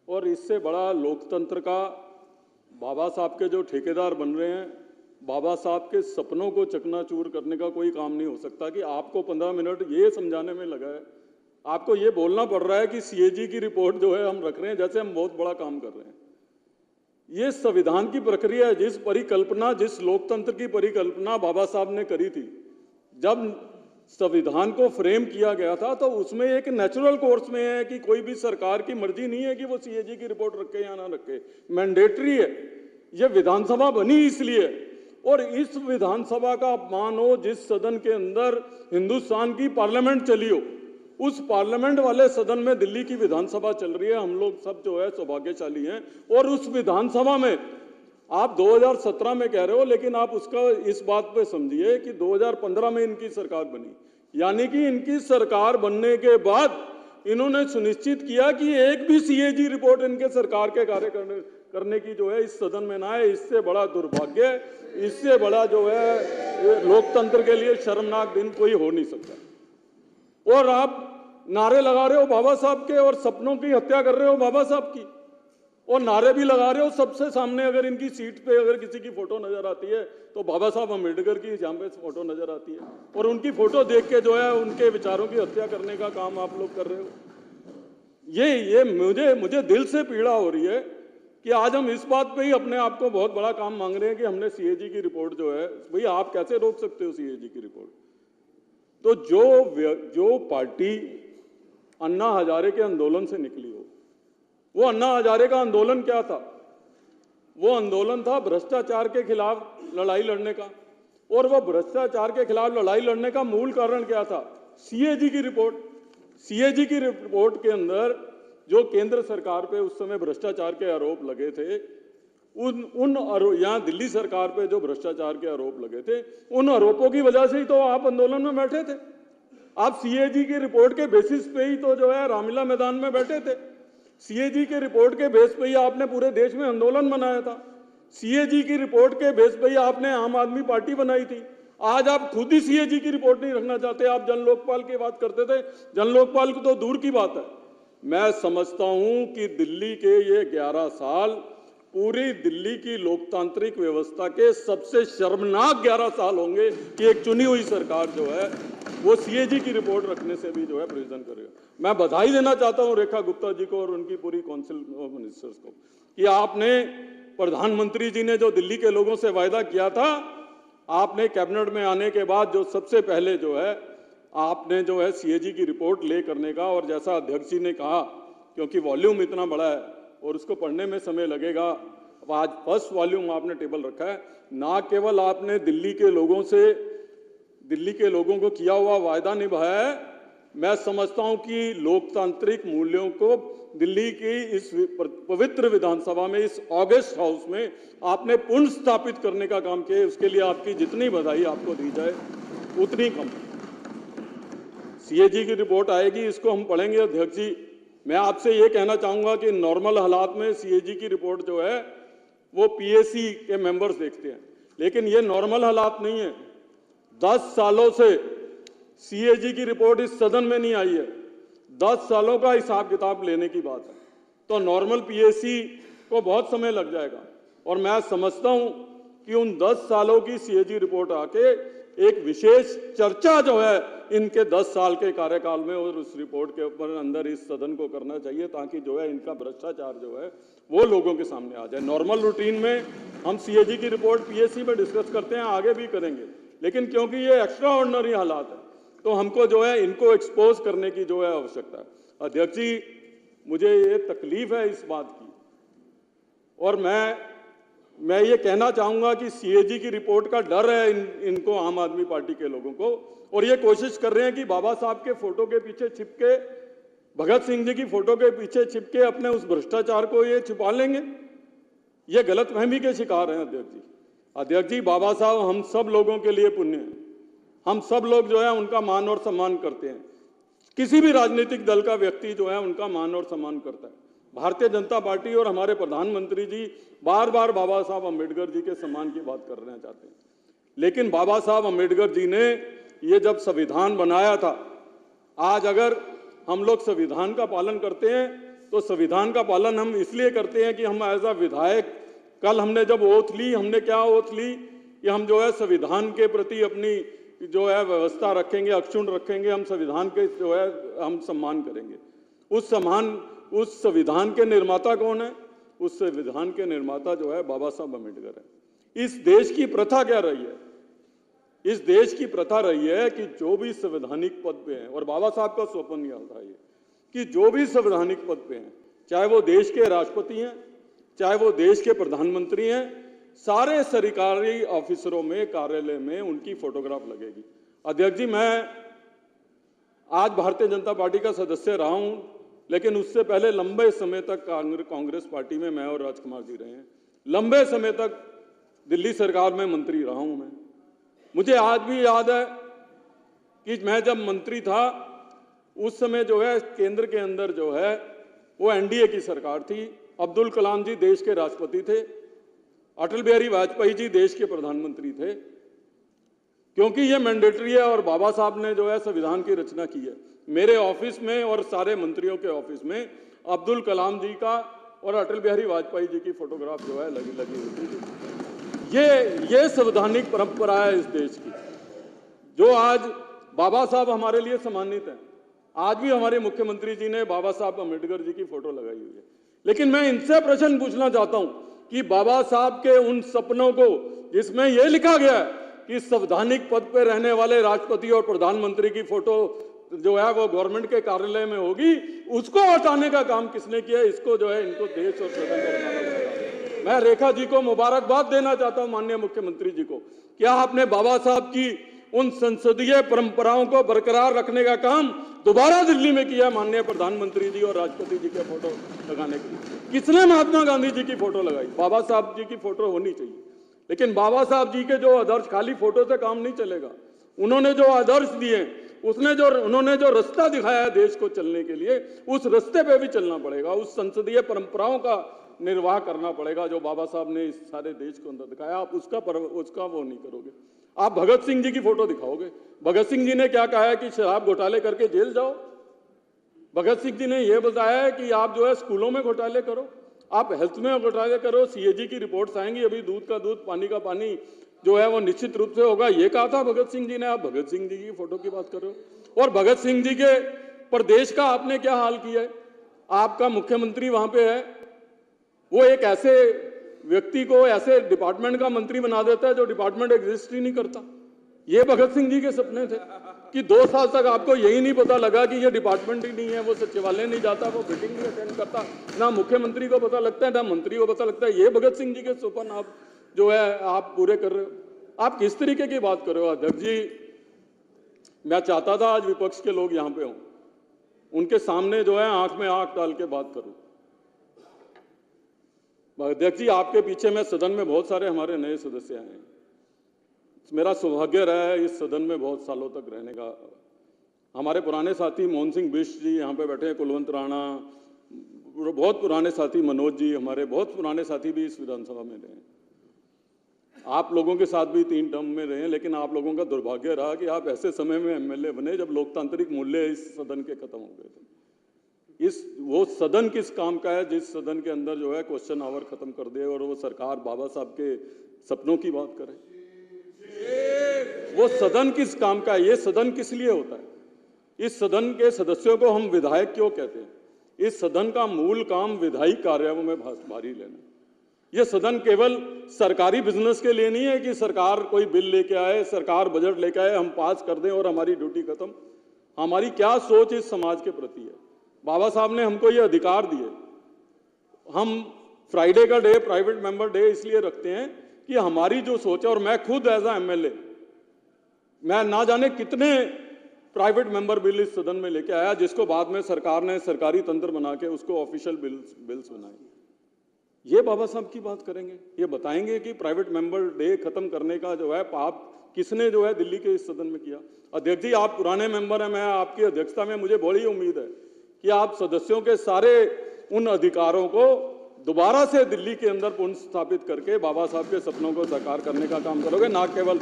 और इससे बड़ा लोकतंत्र का बाबा साहब के जो ठेकेदार बन रहे हैं, बाबा साहब के सपनों को चकनाचूर करने का कोई काम नहीं हो सकता कि आपको 15 मिनट ये समझाने में लगा है, आपको ये बोलना पड़ रहा है कि सीएजी की रिपोर्ट जो है हम रख रहे हैं जैसे हम बहुत बड़ा काम कर रहे हैं। ये संविधान की प्रक्रिया है, जिस परिकल्पना, जिस लोकतंत्र की परिकल्पना बाबा साहब ने करी थी, जब संविधान को फ्रेम किया गया था तो उसमें एक नेचुरल कोर्स में है कि कोई भी सरकार की मर्जी नहीं है कि वो सीएजी की रिपोर्ट रखे या ना रखे, मैंडेटरी है। ये विधानसभा बनी इसलिए, और इस विधानसभा का अपमान हो जिस सदन के अंदर हिंदुस्तान की पार्लियामेंट चली हो, उस पार्लियामेंट वाले सदन में दिल्ली की विधानसभा चल रही है। हम लोग सब जो है सौभाग्यशाली हैं। और उस विधानसभा में आप 2017 में कह रहे हो, लेकिन आप उसका इस बात पे समझिए कि 2015 में इनकी सरकार बनी, यानी कि इनकी सरकार बनने के बाद इन्होंने सुनिश्चित किया कि एक भी सीएजी रिपोर्ट इनके सरकार के कार्य करने की जो है इस सदन में ना आए। इससे बड़ा दुर्भाग्य, इससे बड़ा जो है लोकतंत्र के लिए शर्मनाक दिन कोई हो नहीं सकता। और आप नारे लगा रहे हो बाबा साहब के और सपनों की हत्या कर रहे हो बाबा साहब की, और नारे भी लगा रहे हो सबसे सामने। अगर इनकी सीट पे अगर किसी की फोटो नजर आती है तो बाबा साहब अम्बेडकर की जहाँ पे फोटो नजर आती है, और उनकी फोटो देख के जो है उनके विचारों की हत्या करने का काम आप लोग कर रहे हो। ये मुझे दिल से पीड़ा हो रही है कि आज हम इस बात पे ही अपने आप को बहुत बड़ा काम मांग रहे हैं कि हमने सीएजी की रिपोर्ट जो है, भैया आप कैसे रोक सकते हो सीएजी की रिपोर्ट। तो जो पार्टी अन्ना हजारे के आंदोलन से निकली हो, वो अन्ना हजारे का आंदोलन क्या था? वो आंदोलन था भ्रष्टाचार के खिलाफ लड़ाई लड़ने का, और वो भ्रष्टाचार के खिलाफ लड़ाई लड़ने का मूल कारण क्या था? सीएजी की रिपोर्ट। सीएजी की रिपोर्ट के अंदर जो केंद्र सरकार पे उस समय भ्रष्टाचार के आरोप लगे थे, यहाँ दिल्ली सरकार पे जो भ्रष्टाचार के आरोप लगे थे, उन आरोपों की वजह से ही तो आप आंदोलन में बैठे थे। आप सीएजी की रिपोर्ट के बेसिस पे ही तो जो है रामलीला मैदान में बैठे थे। सीएजी के रिपोर्ट के बेस पे ही आपने पूरे देश में आंदोलन बनाया था। सीएजी की रिपोर्ट के बेस पे ही आपने आम आदमी पार्टी बनाई थी। आज आप खुद ही सीएजी की रिपोर्ट नहीं रखना चाहते, आप जन लोकपाल की बात करते थे। जन लोकपाल की तो दूर की बात है। मैं समझता हूं कि दिल्ली के ये 11 साल पूरी दिल्ली की लोकतांत्रिक व्यवस्था के सबसे शर्मनाक 11 साल होंगे कि एक चुनी हुई सरकार जो है वो सीएजी की रिपोर्ट रखने से भी जो है प्रेजेंट करेगा। मैं बधाई देना चाहता हूं रेखा गुप्ता जी को और उनकी पूरी काउंसिल ऑफ मिनिस्टर्स को कि आपने, प्रधानमंत्री जी ने जो दिल्ली के लोगों से वायदा किया था, आपने कैबिनेट में आने के बाद जो सबसे पहले जो है आपने जो है सीएजी की रिपोर्ट ले करने का, और जैसा अध्यक्ष जी ने कहा, क्योंकि वॉल्यूम इतना बड़ा है और उसको पढ़ने में समय लगेगा, आज फर्स्ट वॉल्यूम आपने टेबल रखा है। ना केवल आपने दिल्ली के लोगों को किया हुआ वायदा निभाया है, मैं समझता हूं कि लोकतांत्रिक मूल्यों को दिल्ली की इस पवित्र विधानसभा में, इस ऑगस्ट हाउस में आपने पुनः स्थापित करने का काम किया। उसके लिए आपकी जितनी बधाई आपको दी जाए उतनी कम। सीएजी की रिपोर्ट आएगी, इसको हम पढ़ेंगे। अध्यक्ष जी, मैं आपसे ये कहना चाहूंगा कि नॉर्मल हालात में सीएजी की रिपोर्ट जो है वो पीएसी के मेंबर्स देखते हैं, लेकिन ये नॉर्मल हालात नहीं है। 10 सालों से सीएजी की रिपोर्ट इस सदन में नहीं आई है। 10 सालों का हिसाब किताब लेने की बात है, तो नॉर्मल पीएसी को बहुत समय लग जाएगा। और मैं समझता हूं कि उन 10 सालों की सीएजी रिपोर्ट आके एक विशेष चर्चा जो है इनके 10 साल के कार्यकाल में और उस रिपोर्ट के ऊपर अंदर इस सदन को करना चाहिए, ताकि जो है इनका भ्रष्टाचार जो है वो लोगों के सामने आ जाए। नॉर्मल रूटीन में हम सीएजी की रिपोर्ट पीएसी में डिस्कस करते हैं, आगे भी करेंगे, लेकिन क्योंकि ये एक्स्ट्रा ऑर्डिनरी हालात है तो हमको जो है इनको एक्सपोज करने की जो है आवश्यकता है। अध्यक्ष जी, मुझे ये तकलीफ है इस बात की, और मैं ये कहना चाहूंगा कि सीएजी की रिपोर्ट का डर है इनको, आम आदमी पार्टी के लोगों को, और ये कोशिश कर रहे हैं कि बाबा साहब के फोटो के पीछे छिपके, भगत सिंह जी की फोटो के पीछे छिपके अपने उस भ्रष्टाचार को ये छुपा लेंगे। ये गलतफहमी के शिकार हैं अध्यक्ष जी। बाबा साहब हम सब लोगों के लिए पुण्य है। हम सब लोग जो है उनका मान और सम्मान करते हैं। किसी भी राजनीतिक दल का व्यक्ति जो है उनका मान और सम्मान करता है। भारतीय जनता पार्टी और हमारे प्रधानमंत्री जी बार बार बाबा साहब अम्बेडकर जी के सम्मान की बात करना चाहते हैं, लेकिन बाबा साहब अम्बेडकर जी ने ये जब संविधान बनाया था, आज अगर हम लोग संविधान का पालन करते हैं तो संविधान का पालन हम इसलिए करते हैं कि हम एज अ विधायक, कल हमने जब ओथ ली, हमने क्या ओथ ली कि हम जो है संविधान के प्रति अपनी जो है व्यवस्था रखेंगे, अक्षुण्ण रखेंगे, हम संविधान के जो है हम सम्मान करेंगे। उस संविधान के निर्माता कौन है? उस संविधान के निर्माता जो है बाबा साहब अम्बेडकर है। इस देश की प्रथा क्या रही है? इस देश की प्रथा रही है कि जो भी संवैधानिक पद पे हैं, और बाबा साहब का स्वप्न यह था ये कि जो भी संवैधानिक पद पे हैं, चाहे वो देश के राष्ट्रपति हैं, चाहे वो देश के प्रधानमंत्री हैं, सारे सरकारी ऑफिसरों में, कार्यालय में उनकी फोटोग्राफ लगेगी। अध्यक्ष जी, मैं आज भारतीय जनता पार्टी का सदस्य रहा हूं, लेकिन उससे पहले लंबे समय तक कांग्रेस पार्टी में मैं और राजकुमार जी रहे हैं। लंबे समय तक दिल्ली सरकार में मंत्री रहा हूं मैं। मुझे आज भी याद है कि मैं जब मंत्री था उस समय जो है केंद्र के अंदर जो है वो एनडीए की सरकार थी। अब्दुल कलाम जी देश के राष्ट्रपति थे, अटल बिहारी वाजपेयी जी देश के प्रधानमंत्री थे, क्योंकि ये मैंडेटरी है और बाबा साहब ने जो है संविधान की रचना की है। मेरे ऑफिस में और सारे मंत्रियों के ऑफिस में अब्दुल कलाम जी का और अटल बिहारी वाजपेयी जी की फोटोग्राफ जो है लगी होती थी। ये संवैधानिक परंपरा है इस देश की, जो आज बाबा साहब हमारे लिए सम्मानित हैं। आज भी हमारे मुख्यमंत्री जी ने बाबा साहब अम्बेडकर जी की फोटो लगाई हुई है। लेकिन मैं इनसे प्रश्न पूछना चाहता हूं कि बाबा साहब के उन सपनों को जिसमें यह लिखा गया है कि संवैधानिक पद पर रहने वाले राष्ट्रपति और प्रधानमंत्री की फोटो जो है वो गवर्नमेंट के कार्यालय में होगी, उसको हटाने का काम किसने किया? इसको जो है इनको देश और सदन को बनाना पड़ेगा। मैं रेखा जी को मुबारकबाद देना चाहता हूं, माननीय मुख्यमंत्री जी को, क्या आपने बाबा साहब की उन संसदीय परंपराओं को बरकरार रखने का काम दोबारा दिल्ली में किया माननीय प्रधानमंत्री जी और राष्ट्रपति जी के फोटो लगाने के लिए। किसने महात्मा गांधी जी की फोटो लगाई? बाबा साहब जी की फोटो होनी चाहिए। लेकिन बाबा साहब जी के जो आदर्श, खाली फोटो से काम नहीं चलेगा। उन्होंने जो आदर्श दिए, उन्होंने जो रास्ता दिखाया है देश को चलने के लिए, उस रास्ते पे भी चलना पड़ेगा। उस संसदीय परंपराओं का निर्वाह करना पड़ेगा जो बाबा साहब ने इस सारे देश को अंदर दिखाया। आप उसका वो नहीं करोगे। आप भगत सिंह जी की फोटो दिखाओगे। भगत सिंह जी ने क्या कहा है कि शराब घोटाले करके जेल जाओ। भगत सिंह जी ने यह बताया है कि आप जो है स्कूलों में घोटाले करो, आप हेल्थ में घोटाले करो, सीएजी की रिपोर्ट्स आएंगी, अभी दूध का दूध पानी का पानी जो है वो निश्चित रूप से होगा, ये कहा था भगत सिंह जी ने। आप भगत सिंह जी की फोटो की बात कर रहे हो। और भगत सिंह जी के प्रदेश का आपने क्या हाल किया है? आपका मुख्यमंत्री वहां पे है, वो एक ऐसे व्यक्ति को ऐसे डिपार्टमेंट का मंत्री बना देता है जो डिपार्टमेंट एग्जिस्ट ही नहीं करता। ये भगत सिंह जी के सपने थे कि 2 साल तक आपको यही नहीं पता लगा कि ये डिपार्टमेंट ही नहीं है, वो सचिवालय नहीं जाता, वो मीटिंग नहीं अटेंड करता, ना मुख्यमंत्री को पता लगता है ना मंत्री को पता लगता है। ये भगत सिंह जी के सपन आप जो है आप पूरे कर रहे हो। आप किस तरीके की बात कर रहे हो? अध्यक्ष जी, मैं चाहता था आज विपक्ष के लोग यहां पे हों, उनके सामने जो है आंख में आंख डाल के बात करूं। अध्यक्ष जी, आपके पीछे में सदन में बहुत सारे हमारे नए सदस्य आए हैं। मेरा सौभाग्य रहा है इस सदन में बहुत सालों तक रहने का। हमारे पुराने साथी मोहन सिंह बिष्ट जी यहाँ पे बैठे हैं, कुलवंत राणा, बहुत पुराने साथी मनोज जी, हमारे बहुत पुराने साथी भी इस विधानसभा में रहे। आप लोगों के साथ भी 3 टर्म में रहे, लेकिन आप लोगों का दुर्भाग्य रहा कि आप ऐसे समय में एमएलए बने जब लोकतांत्रिक मूल्य इस सदन के खत्म हो गए थे। वो सदन किस काम का है जिस सदन के अंदर जो है क्वेश्चन आवर खत्म कर दे और वो सरकार बाबा साहब के सपनों की बात करे? वो सदन किस काम का है? ये सदन किस लिए होता है? इस सदन के सदस्यों को हम विधायक क्यों कहते हैं? इस सदन का मूल काम विधायी कार्यों में भारी लेना। ये सदन केवल सरकारी बिजनेस के लिए नहीं है कि सरकार कोई बिल लेके आए, सरकार बजट लेके आए, हम पास कर दें और हमारी ड्यूटी खत्म। हमारी क्या सोच इस समाज के प्रति है? बाबा साहब ने हमको ये अधिकार दिए। हम फ्राइडे का डे प्राइवेट मेंबर डे इसलिए रखते हैं कि हमारी जो सोच है, और मैं खुद एज अ एमएलए मैं ना जाने कितने प्राइवेट मेंबर बिल इस सदन में लेके आया, जिसको बाद में सरकार ने सरकारी तंत्र बना के उसको ऑफिशियल बिल्स बनाए। ये बाबा साहब की बात करेंगे? ये बताएंगे कि प्राइवेट मेंबर डे खत्म करने का जो है पाप किसने जो है दिल्ली के इस सदन में किया? अध्यक्ष जी, आप पुराने मेंबर हैं, मैं आपकी अध्यक्षता में मुझे बड़ी उम्मीद है कि आप सदस्यों के सारे उन अधिकारों को दोबारा से दिल्ली के अंदर पुनर्स्थापित करके बाबा साहब के सपनों को साकार करने का काम करोगे, ना केवल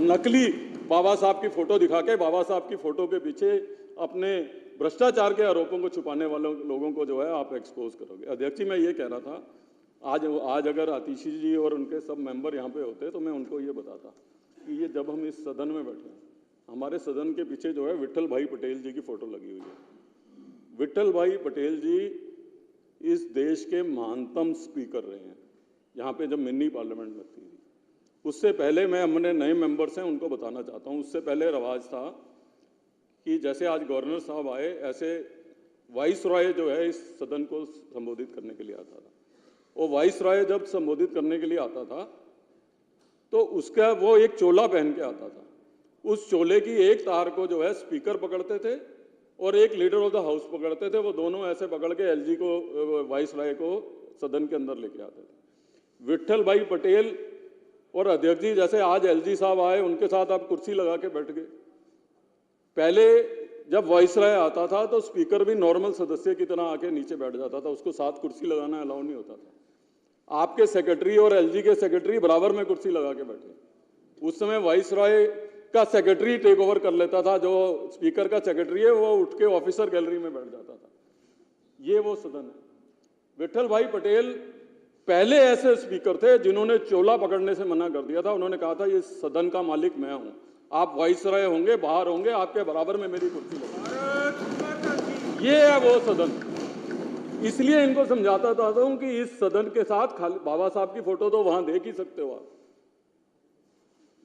नकली बाबा साहब की फोटो दिखा के बाबा साहब की फोटो के पीछे अपने भ्रष्टाचार के आरोपों को छुपाने वालों लोगों को जो है आप एक्सपोज करोगे। अध्यक्ष जी, मैं ये कह रहा था, आज अगर आतिशी जी और उनके सब मेंबर यहाँ पे होते तो मैं उनको ये बताता कि ये जब हम इस सदन में बैठे हैं, हमारे सदन के पीछे जो है विट्ठल भाई पटेल जी की फोटो लगी हुई है। विट्ठल भाई पटेल जी इस देश के महानतम स्पीकर रहे हैं। यहाँ पे जब मिनी पार्लियामेंट लगती थी, उससे पहले मैं अपने नए मेंबर्स हैं उनको बताना चाहता हूँ, उससे पहले रवाज था कि जैसे आज गवर्नर साहब आए, ऐसे वाइस रॉय जो है इस सदन को संबोधित करने के लिए आता था। वो वाइस रॉय जब संबोधित करने के लिए आता था तो उसका वो एक चोला पहन के आता था। उस चोले की एक तार को जो है स्पीकर पकड़ते थे और एक लीडर ऑफ द हाउस पकड़ते थे। वो दोनों ऐसे पकड़ के एलजी को, वाइस रॉय को सदन के अंदर लेके आते थे। विट्ठल भाई पटेल और अध्यक्ष जी जैसे आज एलजी साहब आए, उनके साथ आप कुर्सी लगा के बैठ गए। पहले जब वाइस रॉय आता था तो स्पीकर भी नॉर्मल सदस्य की तरह आके नीचे बैठ जाता था, उसको साथ कुर्सी लगाना अलाउ नहीं होता था। आपके सेक्रेटरी और एलजी के सेक्रेटरी बराबर में कुर्सी लगा के बैठे। उस समय वाइस रॉय का सेक्रेटरी टेक ओवर कर लेता था, जो स्पीकर का सेक्रेटरी है वो उठ के ऑफिसर गैलरी में बैठ जाता था। ये वो सदन है। विट्ठल भाई पटेल पहले ऐसे स्पीकर थे जिन्होंने चोला पकड़ने से मना कर दिया था। उन्होंने कहा था ये सदन का मालिक मैं हूं, आप वाइस रॉय होंगे, बाहर होंगे, आपके बराबर में मेरी कुर्सी लगी। ये है वो सदन। इसलिए इनको समझाता था कि इस सदन के साथ खाली बाबा साहब की फोटो तो वहां देख ही सकते हो आप,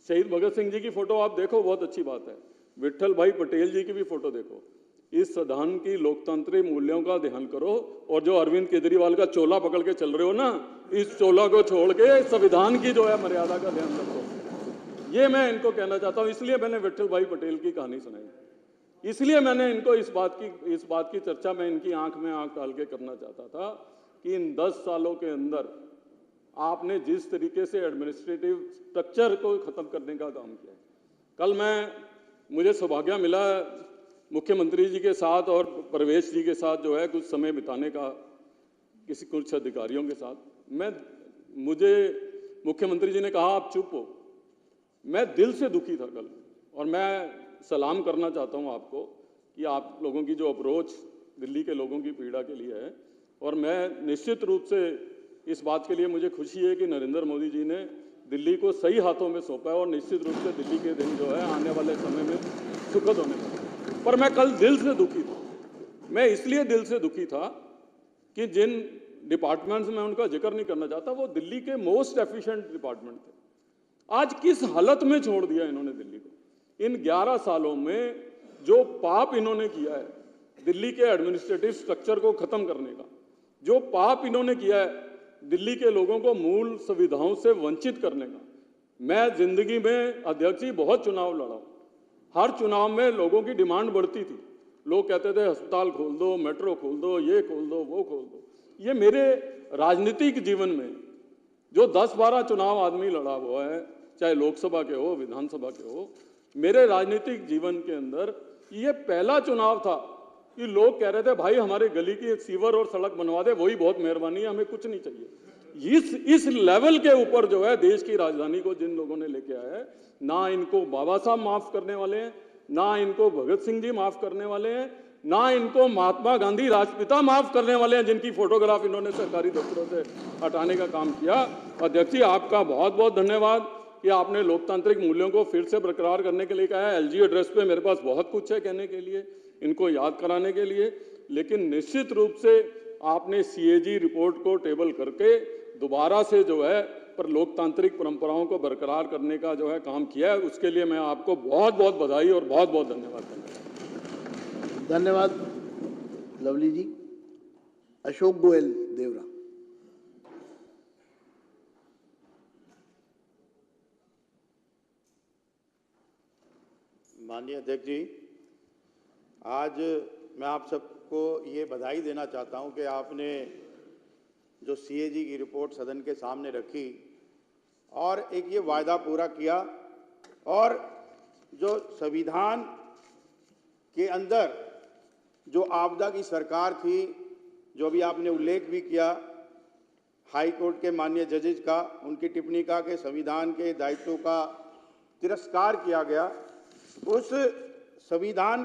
शहीद भगत सिंह जी की फोटो आप देखो, बहुत अच्छी बात है। विट्ठल भाई पटेल जी की भी फोटो देखो। इस सदन की लोकतांत्रिक मूल्यों का ध्यान करो और जो अरविंद केजरीवाल का चोला पकड़ के चल रहे हो ना, इस चोला को छोड़ के संविधान की जो है मर्यादा का ध्यान रखो। ये मैं इनको कहना चाहता हूं। इसलिए मैंने विट्ठल भाई पटेल की कहानी सुनाई, इसलिए मैंने इनको इस बात की चर्चा मैं इनकी आंख में आंख डाल के करना चाहता था कि इन 10 सालों के अंदर आपने जिस तरीके से एडमिनिस्ट्रेटिव स्ट्रक्चर को खत्म करने का काम किया। कल मुझे सौभाग्य मिला मुख्यमंत्री जी के साथ और परवेश जी के साथ जो है कुछ समय बिताने का, कुछ अधिकारियों के साथ। मुझे मुख्यमंत्री जी ने कहा आप चुप हो। मैं दिल से दुखी था कल, और मैं सलाम करना चाहता हूं आपको कि आप लोगों की जो अप्रोच दिल्ली के लोगों की पीड़ा के लिए है, और मैं निश्चित रूप से इस बात के लिए मुझे खुशी है कि नरेंद्र मोदी जी ने दिल्ली को सही हाथों में सौंपा है और निश्चित रूप से दिल्ली के दिन जो है आने वाले समय में सुखद होने वाले। पर मैं कल दिल से दुखी था। मैं इसलिए दिल से दुखी था कि जिन डिपार्टमेंट्स में उनका जिक्र नहीं करना चाहता, वो दिल्ली के मोस्ट एफिशिएंट डिपार्टमेंट थे। आज किस हालत में छोड़ दिया इन्होंने दिल्ली को। इन 11 सालों में जो पाप इन्होंने किया है दिल्ली के एडमिनिस्ट्रेटिव स्ट्रक्चर को खत्म करने का, जो पाप इन्होंने किया है दिल्ली के लोगों को मूल सुविधाओं से वंचित करने का। मैं जिंदगी में अध्यक्ष जी बहुत चुनाव लड़ा। हर चुनाव में लोगों की डिमांड बढ़ती थी। लोग कहते थे अस्पताल खोल दो, मेट्रो खोल दो, ये खोल दो, वो खोल दो। ये मेरे राजनीतिक जीवन में जो 10-12 चुनाव आदमी लड़ा हुआ है, चाहे लोकसभा के हो, विधानसभा के हो, मेरे राजनीतिक जीवन के अंदर ये पहला चुनाव था कि लोग कह रहे थे भाई हमारे गली की एक सीवर और सड़क बनवा दे, वही बहुत मेहरबानी है, हमें कुछ नहीं चाहिए। इस लेवल के ऊपर जो है देश की राजधानी को जिन लोगों ने लेके आया है, ना इनको बाबा साहब माफ करने वाले हैं, ना इनको भगत सिंह जी माफ करने वाले हैं, ना इनको महात्मा गांधी राष्ट्रपिता माफ करने वाले हैं, जिनकी फोटोग्राफ इन्होंने सरकारी दफ्तरों से हटाने का काम किया। अध्यक्ष जी आपका बहुत बहुत धन्यवाद कि आपने लोकतांत्रिक मूल्यों को फिर से बरकरार करने के लिए कहा है। एलजी एड्रेस पे मेरे पास बहुत कुछ है कहने के लिए, इनको याद कराने के लिए, लेकिन निश्चित रूप से आपने सीएजी रिपोर्ट को टेबल करके दोबारा से जो है पर लोकतांत्रिक परंपराओं को बरकरार करने का जो है काम किया है, उसके लिए मैं आपको बहुत बहुत बधाई और बहुत बहुत धन्यवाद करता हूं। धन्यवाद लवली जी। अशोक गोयल देवरा। माननीय अध्यक्ष जी, आज मैं आप सबको ये बधाई देना चाहता हूं कि आपने जो सीएजी की रिपोर्ट सदन के सामने रखी और एक ये वायदा पूरा किया, और जो संविधान के अंदर जो आपदा की सरकार थी, जो भी आपने उल्लेख भी किया हाई कोर्ट के माननीय जजेज का, उनकी टिप्पणी का कि संविधान के दायित्वों का तिरस्कार किया गया, उस संविधान